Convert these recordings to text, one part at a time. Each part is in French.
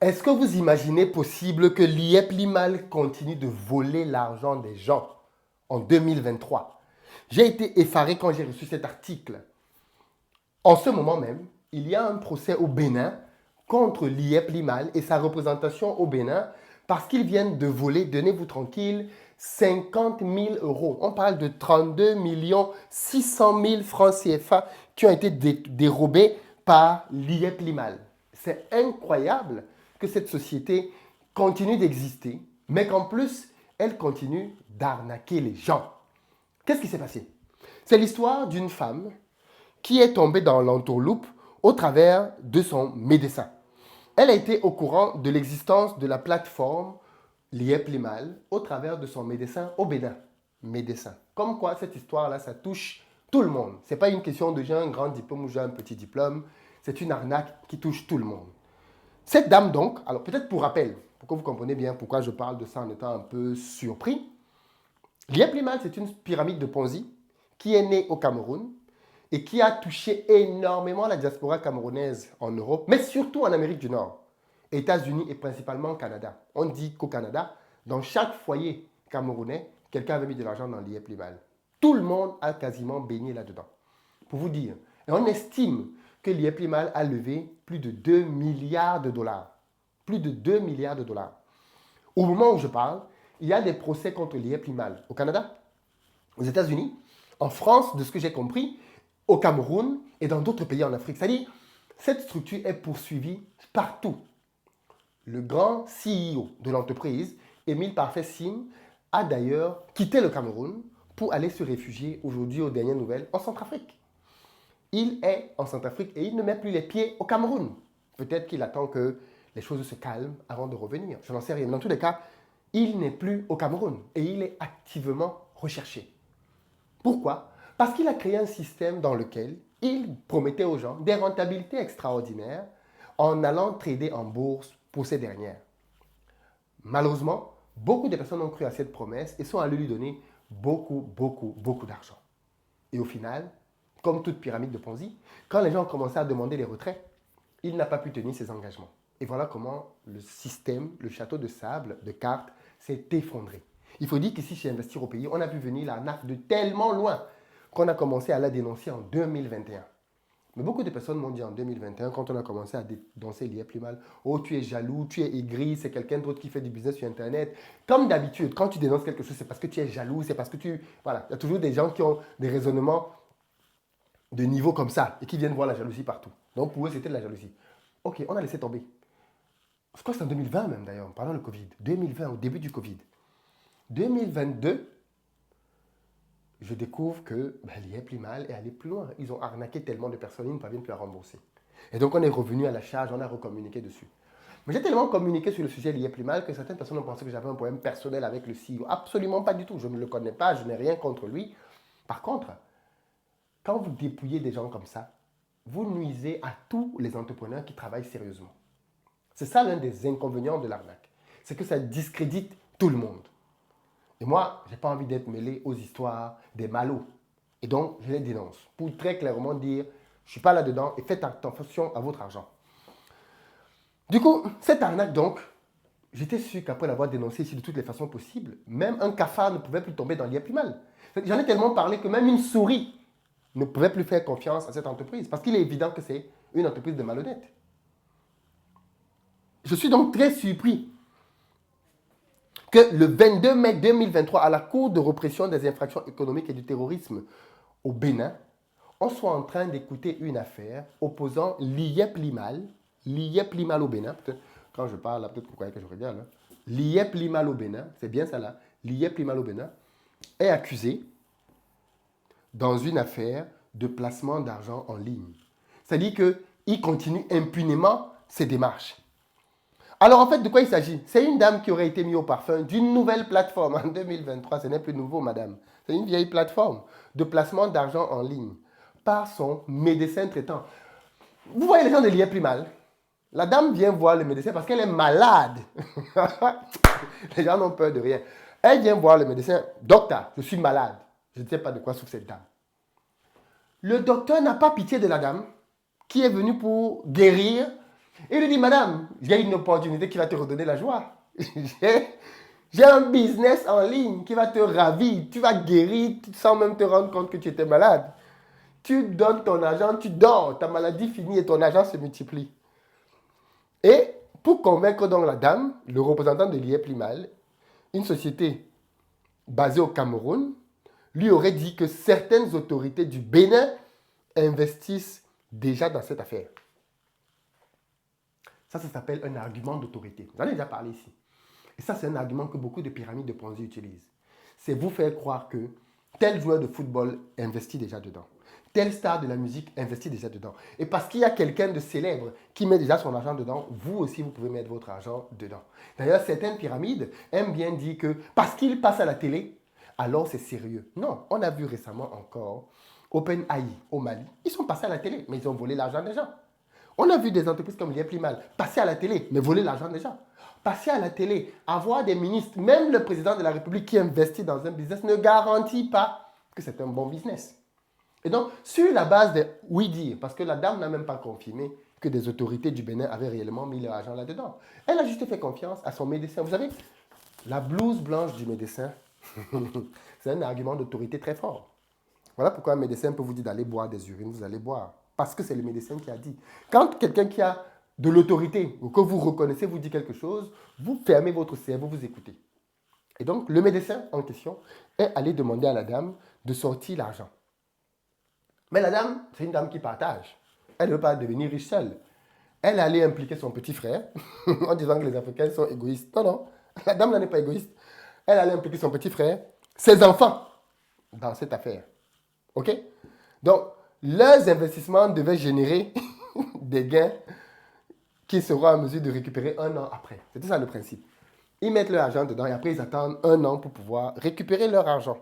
Est-ce que vous imaginez possible que l'IEP Limal continue de voler l'argent des gens en 2023? J'ai été effaré quand j'ai reçu cet article. En ce moment même, il y a un procès au Bénin contre l'IEP Limal et sa représentation au Bénin parce qu'ils viennent de voler, tenez-vous tranquille, 50 000 euros. On parle de 32 600 000 francs CFA qui ont été dérobés par l'IEP Limal. C'est incroyable que cette société continue d'exister, mais qu'en plus, elle continue d'arnaquer les gens. Qu'est-ce qui s'est passé? C'est l'histoire d'une femme qui est tombée dans l'entourloupe au travers de son médecin. Elle a été au courant de l'existence de la plateforme l'IEP Limal au travers de son médecin au Bénin. Médecin. Comme quoi, cette histoire-là, ça touche tout le monde. Ce n'est pas une question de j'ai un grand diplôme ou j'ai un petit diplôme. C'est une arnaque qui touche tout le monde. Cette dame donc, alors peut-être pour rappel, pour que vous compreniez bien pourquoi je parle de ça en étant un peu surpris, l'IEP Limal, c'est une pyramide de Ponzi qui est née au Cameroun et qui a touché énormément la diaspora camerounaise en Europe, mais surtout en Amérique du Nord, États-Unis et principalement au Canada. On dit qu'au Canada, dans chaque foyer camerounais, quelqu'un avait mis de l'argent dans l'IEP Limal. Tout le monde a quasiment baigné là-dedans. Pour vous dire, et on estime que l'IEP Limal a levé plus de 2 milliards de dollars. Plus de 2 milliards de dollars. Au moment où je parle, il y a des procès contre l'IEP Limal au Canada, aux États-Unis, en France, de ce que j'ai compris, au Cameroun et dans d'autres pays en Afrique. C'est-à-dire, cette structure est poursuivie partout. Le grand CEO de l'entreprise, Émile Parfait Sim, a d'ailleurs quitté le Cameroun pour aller se réfugier aujourd'hui, aux dernières nouvelles, en Centrafrique. Il est en Centrafrique et il ne met plus les pieds au Cameroun. Peut-être qu'il attend que les choses se calment avant de revenir. Je n'en sais rien. Dans tous les cas, il n'est plus au Cameroun et il est activement recherché. Pourquoi? Parce qu'il a créé un système dans lequel il promettait aux gens des rentabilités extraordinaires en allant trader en bourse pour ces dernières. Malheureusement, beaucoup de personnes ont cru à cette promesse et sont allées lui donner beaucoup d'argent. Et au final, comme toute pyramide de Ponzi, quand les gens ont commencé à demander les retraits, il n'a pas pu tenir ses engagements. Et voilà comment le système, le château de sable, de cartes, s'est effondré. Il faut dire qu'ici, chez Investir au pays, on a vu venir l'arnaque de tellement loin qu'on a commencé à la dénoncer en 2021. Mais beaucoup de personnes m'ont dit en 2021, quand on a commencé à dénoncer l'IA plus mal, oh, tu es jaloux, tu es aigri, c'est quelqu'un d'autre qui fait du business sur Internet. Comme d'habitude, quand tu dénonces quelque chose, c'est parce que tu es jaloux, c'est parce que tu... Voilà, il y a toujours des gens qui ont des raisonnements de niveau comme ça et qui viennent voir la jalousie partout. Donc pour eux, c'était de la jalousie. Ok, on a laissé tomber. Je crois que c'est en 2020 même d'ailleurs, pendant le Covid. 2020, au début du Covid. 2022, je découvre que l'IEP Limal est allé plus loin. Ils ont arnaqué tellement de personnes, ils ne parviennent plus à rembourser. Et donc on est revenu à la charge, on a recommuniqué dessus. Mais j'ai tellement communiqué sur le sujet de l'IEP Limal que certaines personnes ont pensé que j'avais un problème personnel avec le CEO. Absolument pas du tout. Je ne le connais pas, je n'ai rien contre lui. Par contre, quand vous dépouillez des gens comme ça, vous nuisez à tous les entrepreneurs qui travaillent sérieusement. C'est ça l'un des inconvénients de l'arnaque. C'est que ça discrédite tout le monde. Et moi, je n'ai pas envie d'être mêlé aux histoires des malots. Et donc, je les dénonce pour très clairement dire, je ne suis pas là-dedans et faites attention à votre argent. Du coup, cette arnaque donc, j'étais sûr qu'après l'avoir dénoncé ici de toutes les façons possibles, même un cafard ne pouvait plus tomber dans l'IA plus mal. J'en ai tellement parlé que même une souris ne pouvait plus faire confiance à cette entreprise parce qu'il est évident que c'est une entreprise de malhonnêtes. Je suis donc très surpris que le 22 mai 2023, à la Cour de répression des infractions économiques et du terrorisme au Bénin, on soit en train d'écouter une affaire opposant l'IEP Limal au Bénin, quand je parle, peut-être que vous croyez que je regarde, hein. L'IEP Limal au Bénin, c'est bien ça là, l'IEP Limal au Bénin, est accusé dans une affaire de placement d'argent en ligne. C'est-à-dire qu'il continue impunément ses démarches. Alors en fait, de quoi il s'agit? C'est une dame qui aurait été mise au parfum d'une nouvelle plateforme en 2023. Ce n'est plus nouveau, madame. C'est une vieille plateforme de placement d'argent en ligne par son médecin traitant. Vous voyez les gens de l'IA plus mal. La dame vient voir le médecin parce qu'elle est malade. Les gens n'ont peur de rien. Elle vient voir le médecin. Docteur, je suis malade. Je ne sais pas de quoi souffre cette dame. Le docteur n'a pas pitié de la dame qui est venue pour guérir Et il lui dit, madame, j'ai une opportunité qui va te redonner la joie. J'ai j'ai un business en ligne qui va te ravir. Tu vas guérir sans même te rendre compte que tu étais malade. Tu donnes ton argent, tu dors, ta maladie finit et ton argent se multiplie. Et pour convaincre donc la dame, le représentant de l'IEP Limal, une société basée au Cameroun, lui aurait dit que certaines autorités du Bénin investissent déjà dans cette affaire. Ça s'appelle un argument d'autorité. J'en ai déjà parlé ici. Et ça, c'est un argument que beaucoup de pyramides de Ponzi utilisent. C'est vous faire croire que tel joueur de football investit déjà dedans. Tel star de la musique investit déjà dedans. Et parce qu'il y a quelqu'un de célèbre qui met déjà son argent dedans, vous aussi, vous pouvez mettre votre argent dedans. D'ailleurs, certaines pyramides aiment bien dire que parce qu'il passe à la télé, alors c'est sérieux. Non, on a vu récemment encore OpenAI au Mali. Ils sont passés à la télé, mais ils ont volé l'argent des gens. On a vu des entreprises comme l'IEP Limal passer à la télé, mais voler l'argent des gens. Passer à la télé, avoir des ministres, même le président de la République qui investit dans un business ne garantit pas que c'est un bon business. Et donc, sur la base de oui-dire, parce que la dame n'a même pas confirmé que des autorités du Bénin avaient réellement mis leur argent là-dedans. Elle a juste fait confiance à son médecin. Vous savez, la blouse blanche du médecin, c'est un argument d'autorité très fort. Voilà pourquoi un médecin peut vous dire d'aller boire des urines, vous allez boire. Parce que c'est le médecin qui a dit. Quand quelqu'un qui a de l'autorité ou que vous reconnaissez vous dit quelque chose, vous fermez votre cerveau, vous écoutez. Et donc, le médecin en question est allé demander à la dame de sortir l'argent. Mais la dame, c'est une dame qui partage. Elle ne veut pas devenir riche seule. Elle est allée impliquer son petit frère en disant que les Africains sont égoïstes. Non, non, la dame n'est pas égoïste. Elle allait impliquer son petit frère, ses enfants, dans cette affaire. OK? Donc, leurs investissements devaient générer des gains qu'ils seront en mesure de récupérer un an après. C'était ça le principe. Ils mettent leur argent dedans et après ils attendent un an pour pouvoir récupérer leur argent.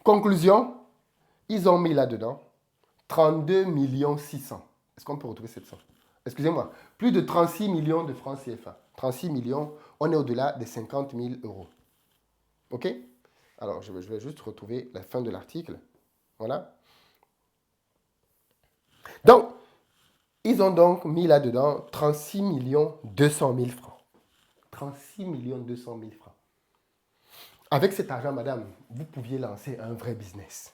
Conclusion, ils ont mis là-dedans 32 millions 600. Est-ce qu'on peut retrouver cette somme? Excusez-moi, plus de 36 millions de francs CFA. 36 millions, on est au-delà des 50 000 euros. OK? Alors, je vais juste retrouver la fin de l'article. Voilà. Donc, ils ont donc mis là-dedans 36 millions 200 000 francs. 36 millions 200 000 francs. Avec cet argent, madame, vous pouviez lancer un vrai business.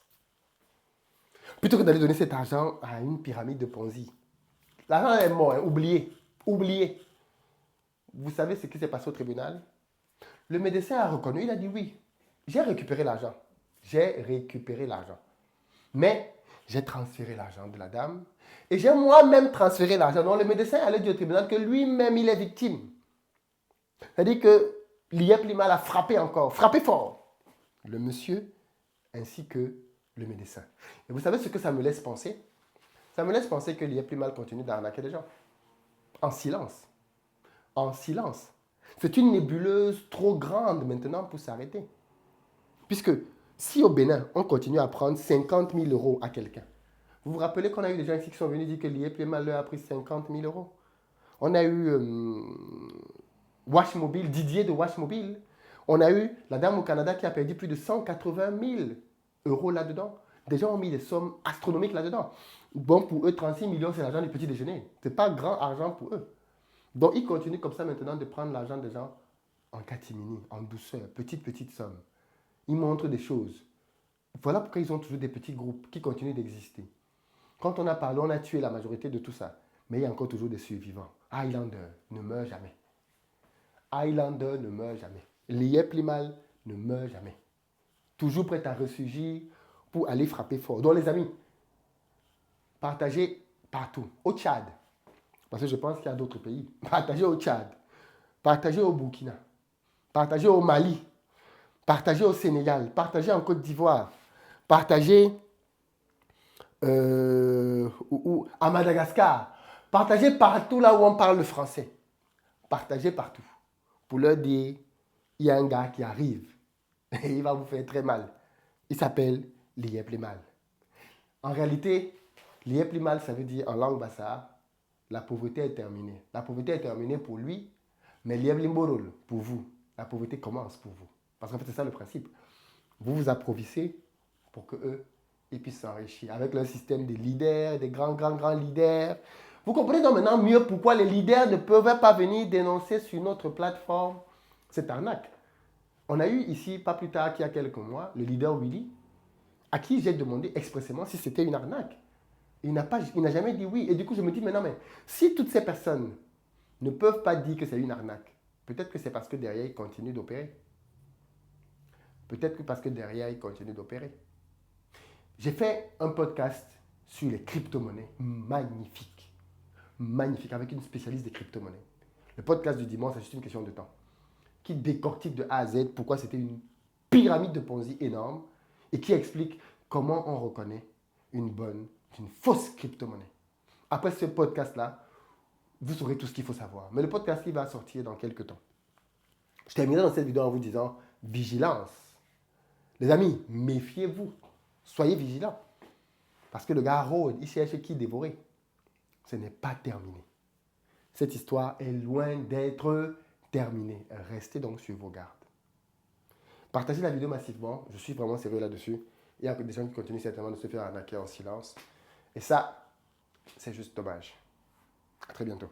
Plutôt que d'aller donner cet argent à une pyramide de Ponzi. L'argent est mort, hein, oubliez. Oubliez. Vous savez ce qui s'est passé au tribunal? Le médecin a reconnu, il a dit oui, j'ai récupéré l'argent. J'ai récupéré l'argent. Mais j'ai transféré l'argent de la dame et j'ai moi-même transféré l'argent. Donc le médecin allait dire au tribunal que lui-même il est victime. C'est-à-dire que l'IEP Limal a frappé encore, frappé fort, le monsieur ainsi que le médecin. Et vous savez ce que ça me laisse penser? Ça me laisse penser que l'IEP Limal continue d'arnaquer les gens. En silence. En silence. C'est une nébuleuse trop grande maintenant pour s'arrêter. Puisque si au Bénin, on continue à prendre 50 000 euros à quelqu'un, vous vous rappelez qu'on a eu des gens ici qui sont venus dire que l'IEP Limal leur a pris 50 000 euros. On a eu Washmobile, Didier de Washmobile. On a eu la dame au Canada qui a perdu plus de 180 000 euros là-dedans. Des gens ont mis des sommes astronomiques là-dedans. Bon, pour eux, 36 millions, c'est l'argent du petit déjeuner. Ce n'est pas grand argent pour eux. Donc, ils continuent comme ça maintenant de prendre l'argent des gens en catimini, en douceur, petite somme. Ils montrent des choses. Voilà pourquoi ils ont toujours des petits groupes qui continuent d'exister. Quand on a parlé, on a tué la majorité de tout ça. Mais il y a encore toujours des survivants. Highlander ne meurt jamais. Highlander ne meurt jamais. L'IEP Limal ne meurt jamais. Toujours prêt à ressurgir pour aller frapper fort. Donc les amis, partagez partout. Au Tchad, parce que je pense qu'il y a d'autres pays. Partagez au Tchad. Partagez au Burkina. Partagez au Mali. Partagez au Sénégal. Partagez en Côte d'Ivoire. Partagez à Madagascar. Partagez partout là où on parle le français. Partagez partout. Pour leur dire, il y a un gars qui arrive et il va vous faire très mal. Il s'appelle l'IEP Limal. En réalité, l'IEP Limal, ça veut dire en langue bassa, la pauvreté est terminée. La pauvreté est terminée pour lui, mais l'IEP Limborol, pour vous, la pauvreté commence pour vous. Parce qu'en fait, c'est ça le principe. Vous vous approvissez pour qu'eux, ils puissent s'enrichir. Avec leur système de leaders, des grands leaders. Vous comprenez donc maintenant mieux pourquoi les leaders ne peuvent pas venir dénoncer sur notre plateforme cette arnaque. On a eu ici, pas plus tard qu'il y a quelques mois, le leader Willy, à qui j'ai demandé expressément si c'était une arnaque. Il n'a jamais dit oui. Et du coup, je me dis, mais non, mais si toutes ces personnes ne peuvent pas dire que c'est une arnaque, peut-être que c'est parce que derrière, ils continuent d'opérer. Peut-être que parce que derrière, ils continuent d'opérer. J'ai fait un podcast sur les crypto-monnaies. Magnifique. Magnifique, avec une spécialiste des crypto-monnaies. Le podcast du dimanche, c'est juste une question de temps. Qui décortique de A à Z pourquoi c'était une pyramide de Ponzi énorme et qui explique comment on reconnaît une bonne d'une fausse crypto-monnaie. Après ce podcast-là, vous saurez tout ce qu'il faut savoir. Mais le podcast, il va sortir dans quelques temps. Je terminerai dans cette vidéo en vous disant vigilance. Les amis, méfiez-vous. Soyez vigilants. Parce que le gars rôde, il cherche qui dévorer. Ce n'est pas terminé. Cette histoire est loin d'être terminée. Restez donc sur vos gardes. Partagez la vidéo massivement. Je suis vraiment sérieux là-dessus. Il y a des gens qui continuent certainement de se faire arnaquer en silence. Et ça, c'est juste dommage. À très bientôt.